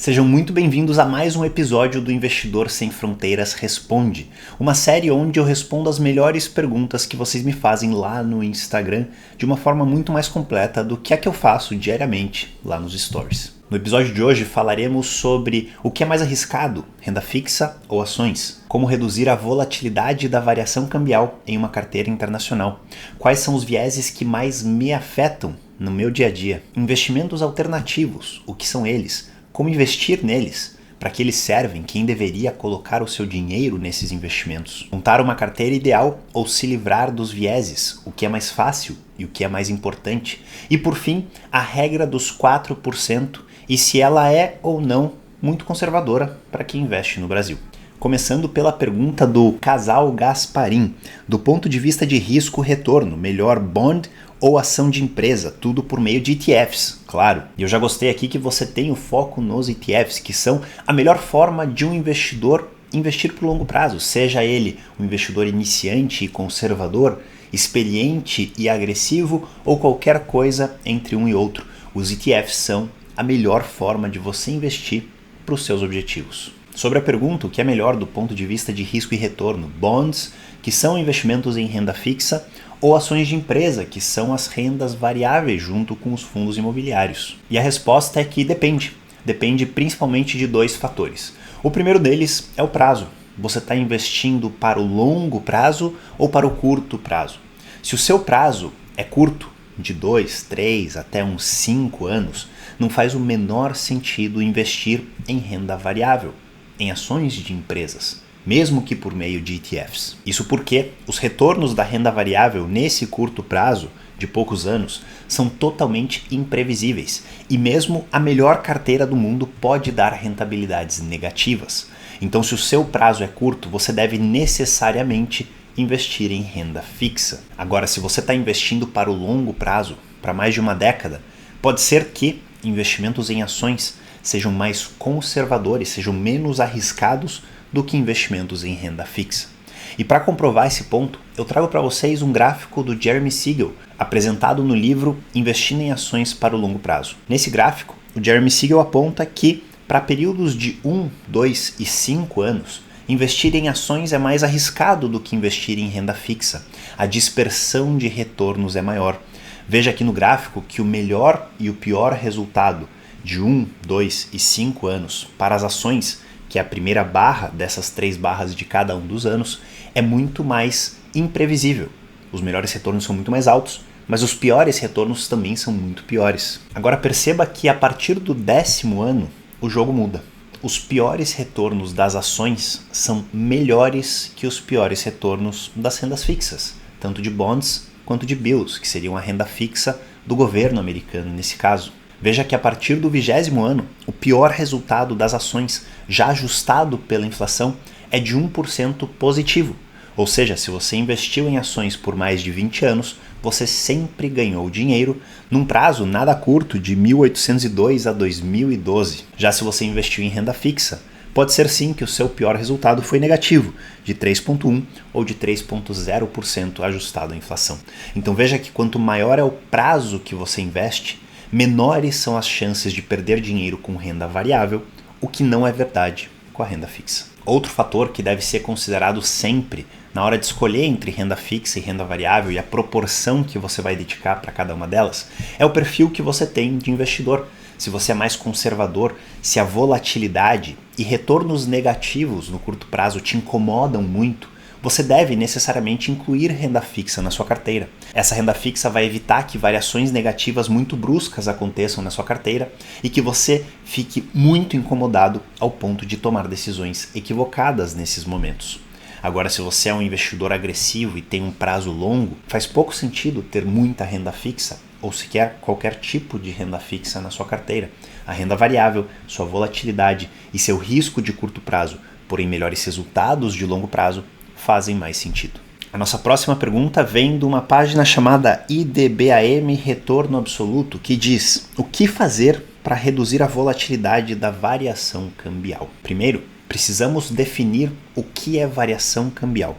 Sejam muito bem-vindos a mais um episódio do Investidor Sem Fronteiras Responde, uma série onde eu respondo as melhores perguntas que vocês me fazem lá no Instagram de uma forma muito mais completa do que a que eu faço diariamente lá nos stories. No episódio de hoje falaremos sobre o que é mais arriscado, renda fixa ou ações, como reduzir a volatilidade da variação cambial em uma carteira internacional, quais são os vieses que mais me afetam no meu dia a dia, investimentos alternativos, o que são eles, como investir neles, para que eles servem, quem deveria colocar o seu dinheiro nesses investimentos, montar uma carteira ideal ou se livrar dos vieses, o que é mais fácil e o que é mais importante, e por fim, a regra dos 4% e se ela é ou não muito conservadora para quem investe no Brasil. Começando pela pergunta do casal Gasparim, do ponto de vista de risco-retorno, melhor bond ou ação de empresa, tudo por meio de ETFs, claro. E eu já gostei aqui que você tem o foco nos ETFs, que são a melhor forma de um investidor investir por longo prazo, seja ele um investidor iniciante e conservador, experiente e agressivo ou qualquer coisa entre um e outro. Os ETFs são a melhor forma de você investir para os seus objetivos. Sobre a pergunta, o que é melhor do ponto de vista de risco e retorno? Bonds, que são investimentos em renda fixa, ou ações de empresa, que são as rendas variáveis junto com os fundos imobiliários? E a resposta é que depende. Depende principalmente de dois fatores. O primeiro deles é o prazo. Você está investindo para o longo prazo ou para o curto prazo? Se o seu prazo é curto, de 2, 3 até uns 5 anos, não faz o menor sentido investir em renda variável, em ações de empresas, mesmo que por meio de ETFs. Isso porque os retornos da renda variável nesse curto prazo, de poucos anos, são totalmente imprevisíveis e mesmo a melhor carteira do mundo pode dar rentabilidades negativas. Então, se o seu prazo é curto, você deve necessariamente investir em renda fixa. Agora, se você está investindo para o longo prazo, para mais de uma década, pode ser que investimentos em ações sejam mais conservadores, sejam menos arriscados do que investimentos em renda fixa. E para comprovar esse ponto, eu trago para vocês um gráfico do Jeremy Siegel, apresentado no livro Investindo em Ações para o Longo Prazo. Nesse gráfico, o Jeremy Siegel aponta que, para períodos de 1, 2 e 5 anos, investir em ações é mais arriscado do que investir em renda fixa. A dispersão de retornos é maior. Veja aqui no gráfico que o melhor e o pior resultado de 1, 2 e 5 anos para as ações, que é a primeira barra dessas 3 barras de cada um dos anos, é muito mais imprevisível. Os melhores retornos são muito mais altos, mas os piores retornos também são muito piores. Agora perceba que a partir do 10º ano, o jogo muda. Os piores retornos das ações são melhores que os piores retornos das rendas fixas, tanto de bonds quanto de bills, que seriam a renda fixa do governo americano nesse caso. Veja que a partir do 20º ano, o pior resultado das ações, já ajustado pela inflação, é de 1% positivo. Ou seja, se você investiu em ações por mais de 20 anos, você sempre ganhou dinheiro num prazo nada curto de 1802 a 2012. Já se você investiu em renda fixa, pode ser sim que o seu pior resultado foi negativo, de 3,1% ou de 3,0% ajustado à inflação. Então veja que quanto maior é o prazo que você investe, menores são as chances de perder dinheiro com renda variável, o que não é verdade com a renda fixa. Outro fator que deve ser considerado sempre na hora de escolher entre renda fixa e renda variável e a proporção que você vai dedicar para cada uma delas é o perfil que você tem de investidor. Se você é mais conservador, se a volatilidade e retornos negativos no curto prazo te incomodam muito, você deve necessariamente incluir renda fixa na sua carteira. Essa renda fixa vai evitar que variações negativas muito bruscas aconteçam na sua carteira e que você fique muito incomodado ao ponto de tomar decisões equivocadas nesses momentos. Agora, se você é um investidor agressivo e tem um prazo longo, faz pouco sentido ter muita renda fixa ou sequer qualquer tipo de renda fixa na sua carteira. A renda variável, sua volatilidade e seu risco de curto prazo, porém melhores resultados de longo prazo, fazem mais sentido. A nossa próxima pergunta vem de uma página chamada IDBAM Retorno Absoluto, que diz: o que fazer para reduzir a volatilidade da variação cambial? Primeiro, precisamos definir o que é variação cambial.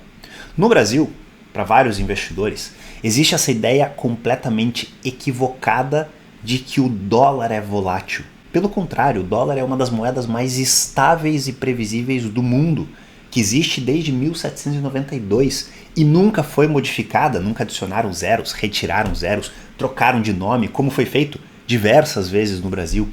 No Brasil, para vários investidores, existe essa ideia completamente equivocada de que o dólar é volátil. Pelo contrário, o dólar é uma das moedas mais estáveis e previsíveis do mundo, que existe desde 1792 e nunca foi modificada, nunca adicionaram zeros, retiraram zeros, trocaram de nome, como foi feito diversas vezes no Brasil.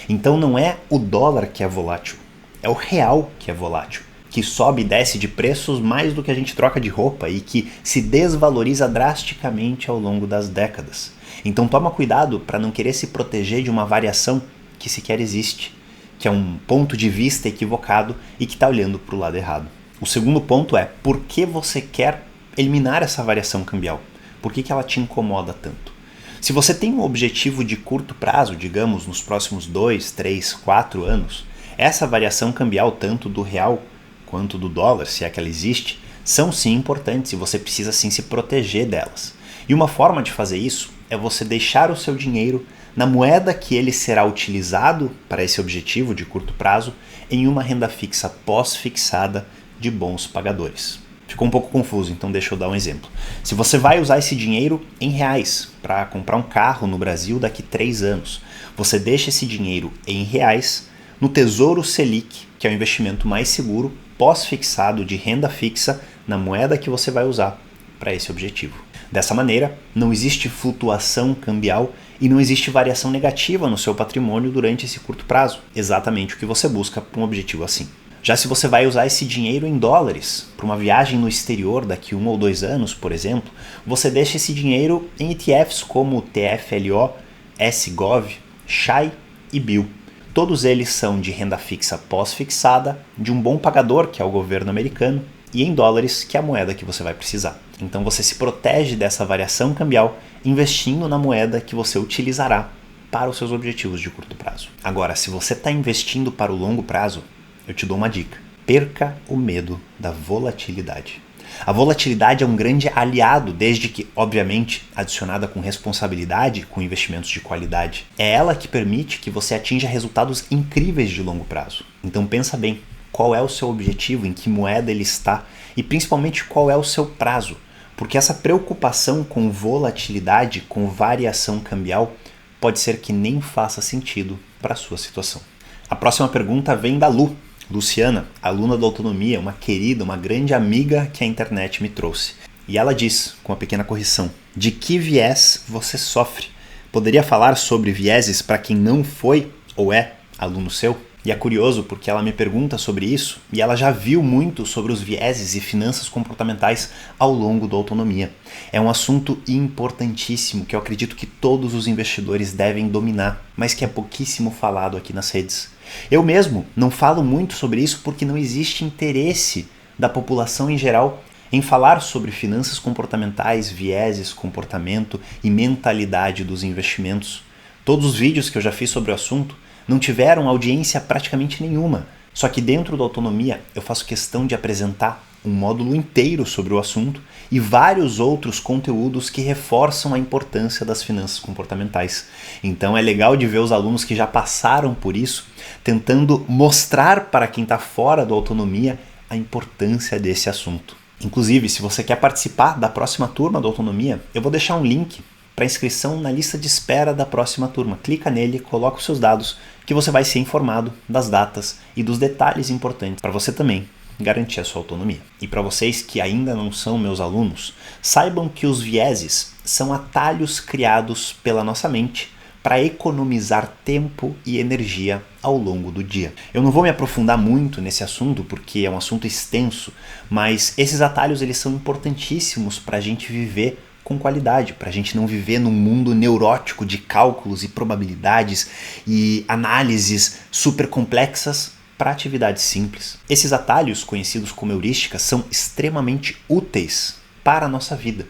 Então não é o dólar que é volátil, é o real que é volátil, que sobe e desce de preços mais do que a gente troca de roupa e que se desvaloriza drasticamente ao longo das décadas. Então toma cuidado para não querer se proteger de uma variação que sequer existe, que é um ponto de vista equivocado e que está olhando para o lado errado. O segundo ponto é, por que você quer eliminar essa variação cambial? Por que ela te incomoda tanto? Se você tem um objetivo de curto prazo, digamos nos próximos 2, 3, 4 anos, essa variação cambial, tanto do real quanto do dólar, se é que ela existe, são sim importantes e você precisa sim se proteger delas. E uma forma de fazer isso é você deixar o seu dinheiro na moeda que ele será utilizado para esse objetivo de curto prazo em uma renda fixa pós-fixada de bons pagadores. Ficou um pouco confuso, então deixa eu dar um exemplo. Se você vai usar esse dinheiro em reais para comprar um carro no Brasil daqui 3 anos, você deixa esse dinheiro em reais no Tesouro Selic, que é o investimento mais seguro pós-fixado de renda fixa na moeda que você vai usar para esse objetivo. Dessa maneira, não existe flutuação cambial e não existe variação negativa no seu patrimônio durante esse curto prazo, exatamente o que você busca para um objetivo assim. Já se você vai usar esse dinheiro em dólares para uma viagem no exterior daqui 1 ou 2 anos, por exemplo, você deixa esse dinheiro em ETFs como TFLO, SGOV, SHAI e BIL. Todos eles são de renda fixa pós-fixada, de um bom pagador, que é o governo americano, e em dólares, que é a moeda que você vai precisar. Então você se protege dessa variação cambial investindo na moeda que você utilizará para os seus objetivos de curto prazo. Agora, se você está investindo para o longo prazo, eu te dou uma dica. Perca o medo da volatilidade. A volatilidade é um grande aliado, desde que, obviamente, adicionada com responsabilidade, com investimentos de qualidade. É ela que permite que você atinja resultados incríveis de longo prazo. Então pensa bem, qual é o seu objetivo, em que moeda ele está e principalmente qual é o seu prazo. Porque essa preocupação com volatilidade, com variação cambial, pode ser que nem faça sentido para a sua situação. A próxima pergunta vem da Luciana, aluna da Autonomia, uma querida, uma grande amiga que a internet me trouxe. E ela diz, com uma pequena correção, de que viés você sofre? Poderia falar sobre vieses para quem não foi ou é aluno seu? E é curioso porque ela me pergunta sobre isso e ela já viu muito sobre os vieses e finanças comportamentais ao longo da Autonomia. É um assunto importantíssimo que eu acredito que todos os investidores devem dominar, mas que é pouquíssimo falado aqui nas redes. Eu mesmo não falo muito sobre isso porque não existe interesse da população em geral em falar sobre finanças comportamentais, vieses, comportamento e mentalidade dos investimentos. Todos os vídeos que eu já fiz sobre o assunto não tiveram audiência praticamente nenhuma. Só que dentro da Autonomia eu faço questão de apresentar um módulo inteiro sobre o assunto e vários outros conteúdos que reforçam a importância das finanças comportamentais. Então é legal de ver os alunos que já passaram por isso, tentando mostrar para quem está fora da Autonomia a importância desse assunto. Inclusive, se você quer participar da próxima turma da Autonomia, eu vou deixar um link para inscrição na lista de espera da próxima turma. Clica nele, coloca os seus dados, que você vai ser informado das datas e dos detalhes importantes para você também garantir a sua autonomia. E para vocês que ainda não são meus alunos, saibam que os vieses são atalhos criados pela nossa mente para economizar tempo e energia ao longo do dia. Eu não vou me aprofundar muito nesse assunto porque é um assunto extenso, mas esses atalhos eles são importantíssimos para a gente viver com qualidade, para a gente não viver num mundo neurótico de cálculos e probabilidades e análises super complexas para atividades simples. Esses atalhos, conhecidos como heurísticas, são extremamente úteis para a nossa vida.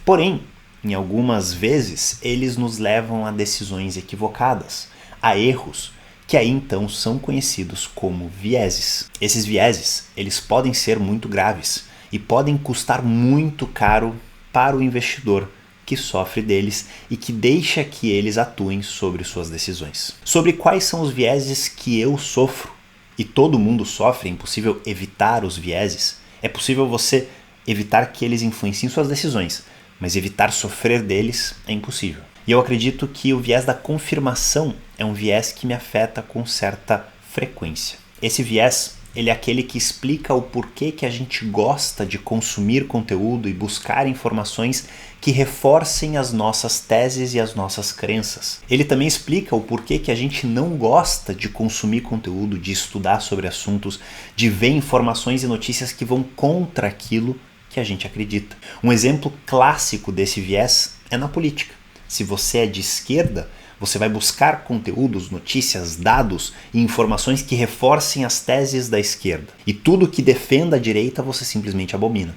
Porém, em algumas vezes, eles nos levam a decisões equivocadas, a erros, que aí então são conhecidos como vieses. Esses vieses, eles podem ser muito graves e podem custar muito caro para o investidor que sofre deles e que deixa que eles atuem sobre suas decisões. Sobre quais são os vieses que eu sofro e todo mundo sofre, é impossível evitar os vieses, é possível você evitar que eles influenciem suas decisões, mas evitar sofrer deles é impossível. E eu acredito que o viés da confirmação é um viés que me afeta com certa frequência. Esse viés, ele é aquele que explica o porquê que a gente gosta de consumir conteúdo e buscar informações que reforcem as nossas teses e as nossas crenças. Ele também explica o porquê que a gente não gosta de consumir conteúdo, de estudar sobre assuntos, de ver informações e notícias que vão contra aquilo que a gente acredita. Um exemplo clássico desse viés é na política. Se você é de esquerda, você vai buscar conteúdos, notícias, dados e informações que reforcem as teses da esquerda. E tudo que defenda a direita você simplesmente abomina.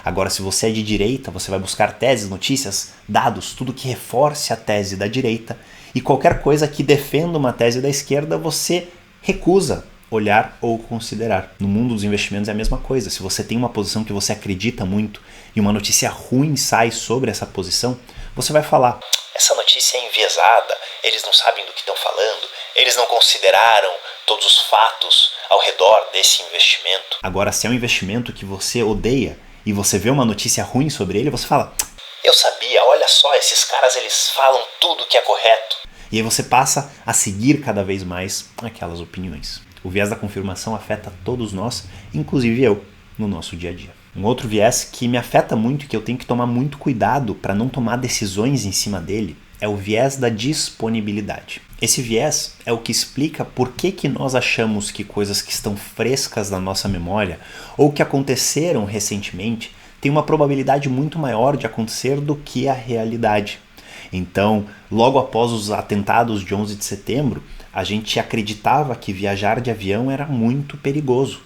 Agora, se você é de direita, você vai buscar teses, notícias, dados, tudo que reforce a tese da direita. E qualquer coisa que defenda uma tese da esquerda, você recusa olhar ou considerar. No mundo dos investimentos é a mesma coisa. Se você tem uma posição que você acredita muito e uma notícia ruim sai sobre essa posição, você vai falar: essa notícia é enviesada, eles não sabem do que estão falando, eles não consideraram todos os fatos ao redor desse investimento. Agora, se é um investimento que você odeia e você vê uma notícia ruim sobre ele, você fala: eu sabia, olha só, esses caras eles falam tudo que é correto. E aí você passa a seguir cada vez mais aquelas opiniões. O viés da confirmação afeta todos nós, inclusive eu, no nosso dia a dia. Um outro viés que me afeta muito e que eu tenho que tomar muito cuidado para não tomar decisões em cima dele é o viés da disponibilidade. Esse viés é o que explica por que nós achamos que coisas que estão frescas na nossa memória ou que aconteceram recentemente têm uma probabilidade muito maior de acontecer do que a realidade. Então, logo após os atentados de 11 de setembro, a gente acreditava que viajar de avião era muito perigoso.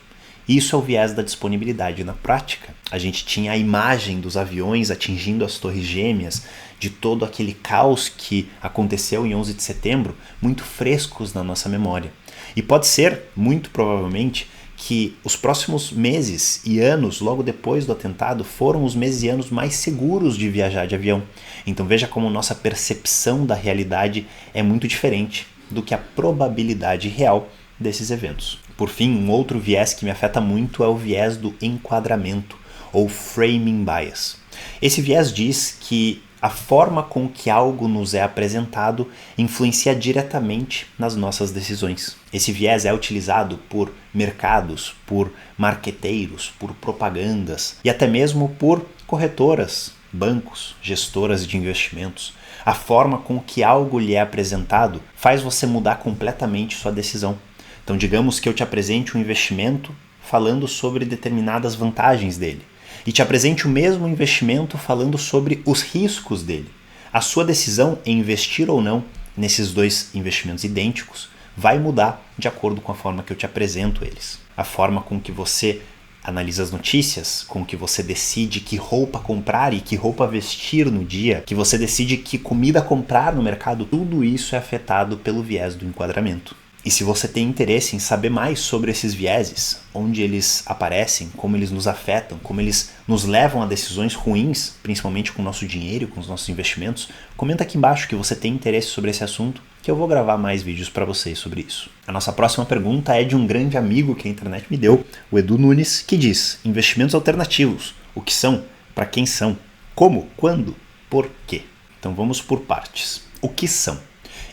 Isso é o viés da disponibilidade. Na prática, a gente tinha a imagem dos aviões atingindo as torres gêmeas, de todo aquele caos que aconteceu em 11 de setembro, muito frescos na nossa memória. E pode ser, muito provavelmente, que os próximos meses e anos, logo depois do atentado, foram os meses e anos mais seguros de viajar de avião. Então veja como nossa percepção da realidade é muito diferente do que a probabilidade real desses eventos. Por fim, um outro viés que me afeta muito é o viés do enquadramento, ou framing bias. Esse viés diz que a forma com que algo nos é apresentado influencia diretamente nas nossas decisões. Esse viés é utilizado por mercados, por marqueteiros, por propagandas e até mesmo por corretoras, bancos, gestoras de investimentos. A forma com que algo lhe é apresentado faz você mudar completamente sua decisão. Então, digamos que eu te apresente um investimento falando sobre determinadas vantagens dele e te apresente o mesmo investimento falando sobre os riscos dele. A sua decisão em investir ou não nesses dois investimentos idênticos vai mudar de acordo com a forma que eu te apresento eles. A forma com que você analisa as notícias, com que você decide que roupa comprar e que roupa vestir no dia, que você decide que comida comprar no mercado, tudo isso é afetado pelo viés do enquadramento. E se você tem interesse em saber mais sobre esses vieses, onde eles aparecem, como eles nos afetam, como eles nos levam a decisões ruins, principalmente com o nosso dinheiro, com os nossos investimentos, comenta aqui embaixo que você tem interesse sobre esse assunto, que eu vou gravar mais vídeos para vocês sobre isso. A nossa próxima pergunta é de um grande amigo que a internet me deu, o Edu Nunes, que diz: investimentos alternativos, o que são, para quem são, como, quando, por quê? Então vamos por partes. O que são?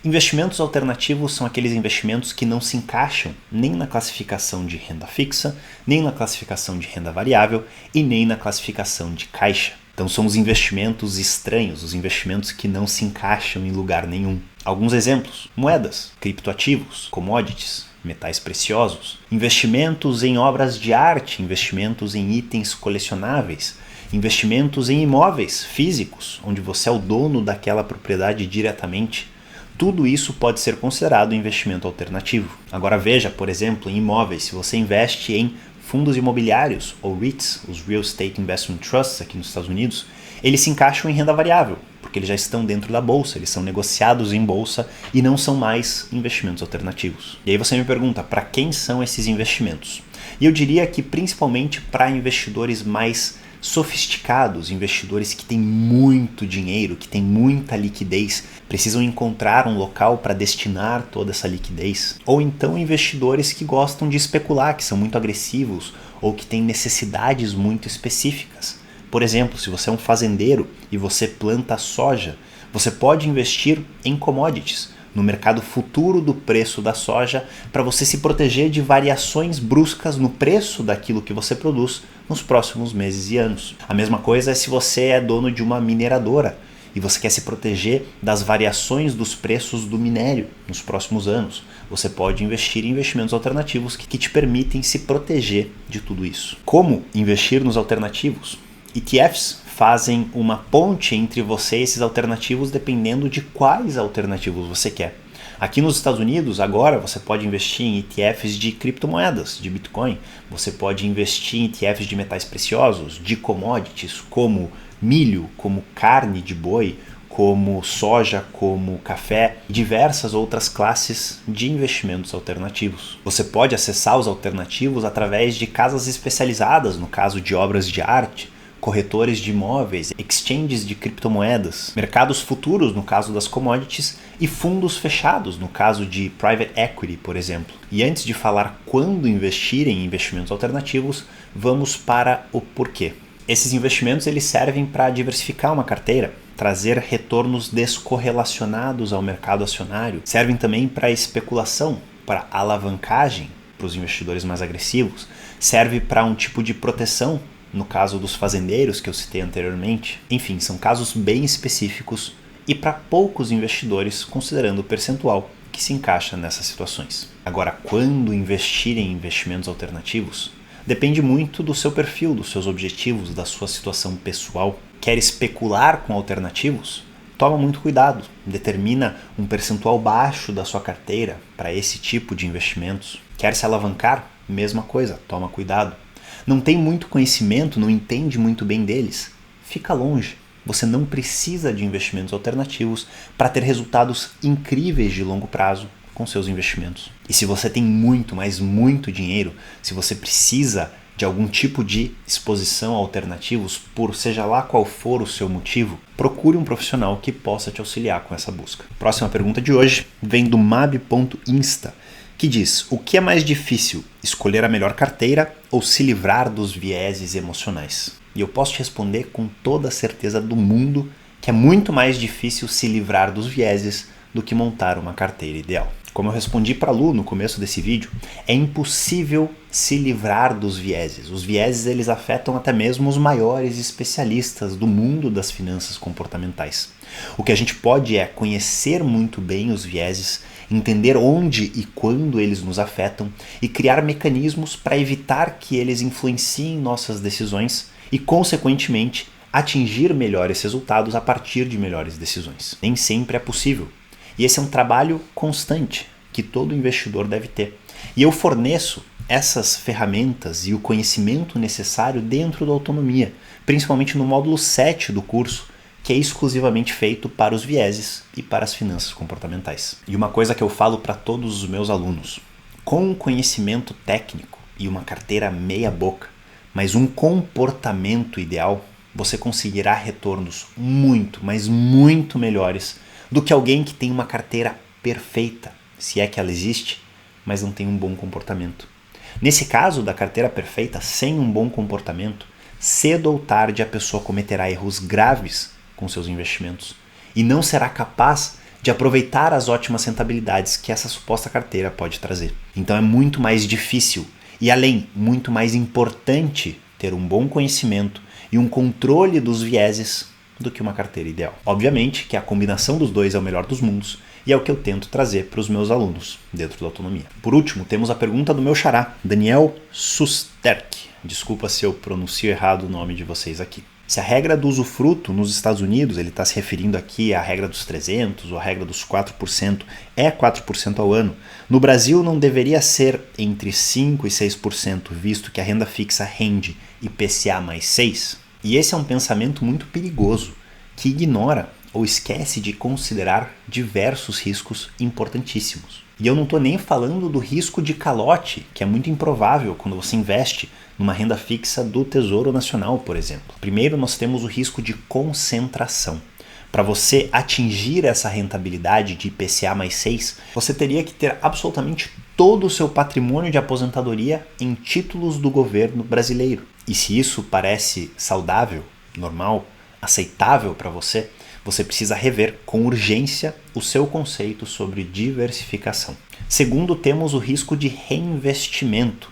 Investimentos alternativos são aqueles investimentos que não se encaixam nem na classificação de renda fixa, nem na classificação de renda variável e nem na classificação de caixa. Então são os investimentos estranhos, os investimentos que não se encaixam em lugar nenhum. Alguns exemplos: moedas, criptoativos, commodities, metais preciosos, investimentos em obras de arte, investimentos em itens colecionáveis, investimentos em imóveis físicos, onde você é o dono daquela propriedade diretamente. Tudo isso pode ser considerado investimento alternativo. Agora veja, por exemplo, em imóveis, se você investe em fundos imobiliários, ou REITs, os Real Estate Investment Trusts aqui nos Estados Unidos, eles se encaixam em renda variável, porque eles já estão dentro da bolsa, eles são negociados em bolsa e não são mais investimentos alternativos. E aí você me pergunta, para quem são esses investimentos? E eu diria que principalmente para investidores mais sofisticados, investidores que têm muito dinheiro, que têm muita liquidez, precisam encontrar um local para destinar toda essa liquidez. Ou então investidores que gostam de especular, que são muito agressivos ou que têm necessidades muito específicas. Por exemplo, se você é um fazendeiro e você planta soja, Você pode investir em commodities, no mercado futuro do preço da soja, para você se proteger de variações bruscas no preço daquilo que você produz nos próximos meses e anos. A mesma coisa é se você é dono de uma mineradora e você quer se proteger das variações dos preços do minério nos próximos anos. Você pode investir em investimentos alternativos que te permitem se proteger de tudo isso. Como investir nos alternativos? ETFs fazem uma ponte entre você e esses alternativos dependendo de quais alternativos você quer. Aqui nos Estados Unidos, agora você pode investir em ETFs de criptomoedas, de Bitcoin. Você pode investir em ETFs de metais preciosos, de commodities, como milho, como carne de boi, como soja, como café e diversas outras classes de investimentos alternativos. Você pode acessar os alternativos através de casas especializadas, no caso de obras de arte, corretores de imóveis, exchanges de criptomoedas, mercados futuros no caso das commodities e fundos fechados no caso de private equity, por exemplo. E antes de falar quando investir em investimentos alternativos, vamos para o porquê. Esses investimentos eles servem para diversificar uma carteira, trazer retornos descorrelacionados ao mercado acionário, servem também para especulação, para alavancagem para os investidores mais agressivos, serve para um tipo de proteção no caso dos fazendeiros que eu citei anteriormente. Enfim, são casos bem específicos e para poucos investidores, considerando o percentual que se encaixa nessas situações. Agora, quando investir em investimentos alternativos? Depende muito do seu perfil, dos seus objetivos, da sua situação pessoal. Quer especular com alternativos? Toma muito cuidado, determina um percentual baixo da sua carteira para esse tipo de investimentos. Quer se alavancar? Mesma coisa, toma cuidado. Não tem muito conhecimento, não entende muito bem deles? Fica longe. Você não precisa de investimentos alternativos para ter resultados incríveis de longo prazo com seus investimentos. E se você tem muito, mas muito dinheiro, se você precisa de algum tipo de exposição a alternativos, por seja lá qual for o seu motivo, procure um profissional que possa te auxiliar com essa busca. Próxima pergunta de hoje vem do mab.insta, que diz: o que é mais difícil, escolher a melhor carteira ou se livrar dos vieses emocionais? E eu posso te responder com toda a certeza do mundo que é muito mais difícil se livrar dos vieses do que montar uma carteira ideal. Como eu respondi para a Lu no começo desse vídeo, é impossível se livrar dos vieses. Os vieses eles afetam até mesmo os maiores especialistas do mundo das finanças comportamentais. O que a gente pode é conhecer muito bem os vieses, entender onde e quando eles nos afetam e criar mecanismos para evitar que eles influenciem nossas decisões e, consequentemente, atingir melhores resultados a partir de melhores decisões. Nem sempre é possível. E esse é um trabalho constante que todo investidor deve ter. E eu forneço essas ferramentas e o conhecimento necessário dentro da autonomia, principalmente no módulo 7 do curso, que é exclusivamente feito para os vieses e para as finanças comportamentais. E uma coisa que eu falo para todos os meus alunos: com um conhecimento técnico e uma carteira meia boca, mas um comportamento ideal, você conseguirá retornos muito, mas muito melhores do que alguém que tem uma carteira perfeita, se é que ela existe, mas não tem um bom comportamento. Nesse caso da carteira perfeita, sem um bom comportamento, cedo ou tarde a pessoa cometerá erros graves com seus investimentos e não será capaz de aproveitar as ótimas rentabilidades que essa suposta carteira pode trazer. Então é muito mais difícil e, além, muito mais importante ter um bom conhecimento e um controle dos vieses do que uma carteira ideal. Obviamente que a combinação dos dois é o melhor dos mundos e é o que eu tento trazer para os meus alunos dentro da autonomia. Por último, temos a pergunta do meu xará, Daniel Susterk. Desculpa se eu pronuncio errado o nome de vocês aqui. Se a regra do usufruto nos Estados Unidos, ele está se referindo aqui à regra dos 300 ou à regra dos 4%, é 4% ao ano. No Brasil não deveria ser entre 5% e 6%, visto que a renda fixa rende IPCA mais 6%? E esse é um pensamento muito perigoso, que ignora ou esquece de considerar diversos riscos importantíssimos. E eu não estou nem falando do risco de calote, que é muito improvável quando você investe numa renda fixa do Tesouro Nacional, por exemplo. Primeiro, nós temos o risco de concentração. Para você atingir essa rentabilidade de IPCA mais 6, você teria que ter absolutamente todo o seu patrimônio de aposentadoria em títulos do governo brasileiro. E se isso parece saudável, normal, aceitável para você, você precisa rever com urgência o seu conceito sobre diversificação. Segundo, temos o risco de reinvestimento.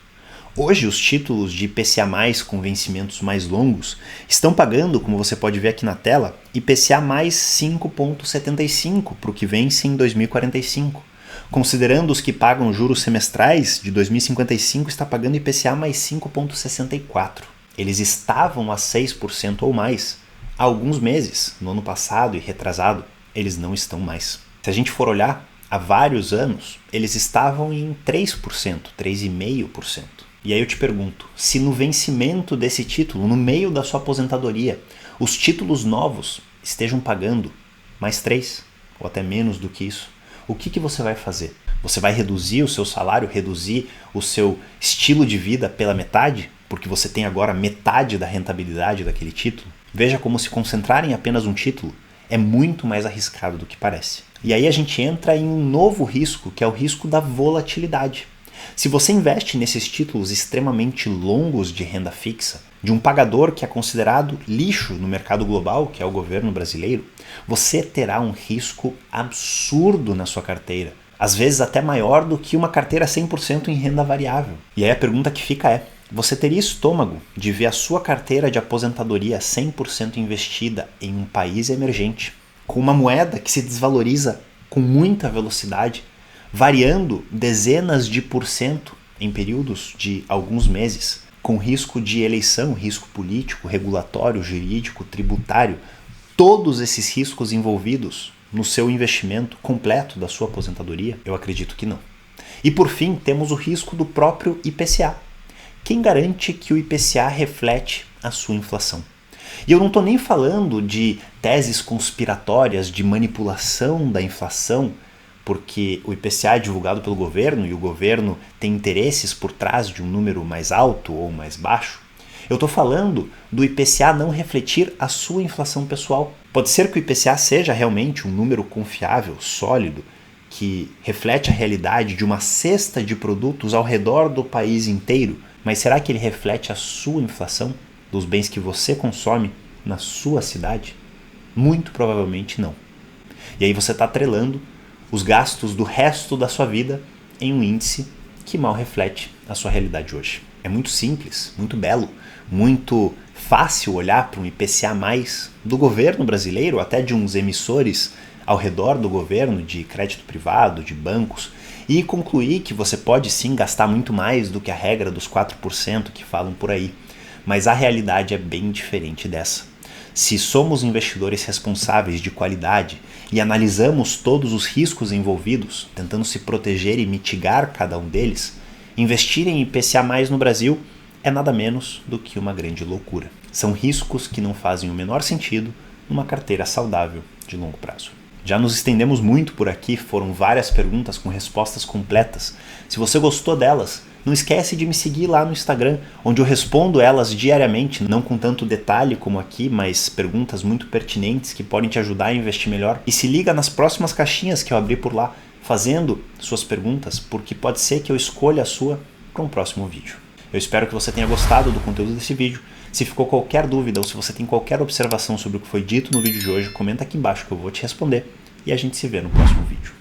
Hoje, os títulos de IPCA+, com vencimentos mais longos, estão pagando, como você pode ver aqui na tela, IPCA mais 5,75 para o que vence em 2045. Considerando os que pagam juros semestrais, de 2055 está pagando IPCA mais 5,64. Eles estavam a 6% ou mais há alguns meses, no ano passado e retrasado, eles não estão mais. Se a gente for olhar, há vários anos, eles estavam em 3%, 3,5%. E aí eu te pergunto, se no vencimento desse título, no meio da sua aposentadoria, os títulos novos estejam pagando mais 3, ou até menos do que isso, o que você vai fazer? Você vai reduzir o seu salário, reduzir o seu estilo de vida pela metade, porque você tem agora metade da rentabilidade daquele título? Veja como se concentrar em apenas um título é muito mais arriscado do que parece. E aí a gente entra em um novo risco, que é o risco da volatilidade. Se você investe nesses títulos extremamente longos de renda fixa, de um pagador que é considerado lixo no mercado global, que é o governo brasileiro, você terá um risco absurdo na sua carteira. Às vezes até maior do que uma carteira 100% em renda variável. E aí a pergunta que fica é, você teria estômago de ver a sua carteira de aposentadoria 100% investida em um país emergente, com uma moeda que se desvaloriza com muita velocidade, variando dezenas de % em períodos de alguns meses, com risco de eleição, risco político, regulatório, jurídico, tributário, todos esses riscos envolvidos no seu investimento completo da sua aposentadoria? Eu acredito que não. E por fim, temos o risco do próprio IPCA. Quem garante que o IPCA reflete a sua inflação? E eu não estou nem falando de teses conspiratórias de manipulação da inflação, porque o IPCA é divulgado pelo governo e o governo tem interesses por trás de um número mais alto ou mais baixo. Eu estou falando do IPCA não refletir a sua inflação pessoal. Pode ser que o IPCA seja realmente um número confiável, sólido, que reflete a realidade de uma cesta de produtos ao redor do país inteiro, mas será que ele reflete a sua inflação dos bens que você consome na sua cidade? Muito provavelmente não. E aí você está atrelando os gastos do resto da sua vida em um índice que mal reflete a sua realidade hoje. É muito simples, muito belo, muito fácil olhar para um IPCA+ do governo brasileiro, até de uns emissores ao redor do governo, de crédito privado, de bancos, e concluir que você pode sim gastar muito mais do que a regra dos 4% que falam por aí. Mas a realidade é bem diferente dessa. Se somos investidores responsáveis de qualidade e analisamos todos os riscos envolvidos, tentando se proteger e mitigar cada um deles, investir em IPCA+ no Brasil é nada menos do que uma grande loucura. São riscos que não fazem o menor sentido numa carteira saudável de longo prazo. Já nos estendemos muito por aqui, foram várias perguntas com respostas completas. Se você gostou delas, não esquece de me seguir lá no Instagram, onde eu respondo elas diariamente, não com tanto detalhe como aqui, mas perguntas muito pertinentes que podem te ajudar a investir melhor. E se liga nas próximas caixinhas que eu abri por lá, fazendo suas perguntas, porque pode ser que eu escolha a sua para um próximo vídeo. Eu espero que você tenha gostado do conteúdo desse vídeo. Se ficou qualquer dúvida ou se você tem qualquer observação sobre o que foi dito no vídeo de hoje, comenta aqui embaixo que eu vou te responder e a gente se vê no próximo vídeo.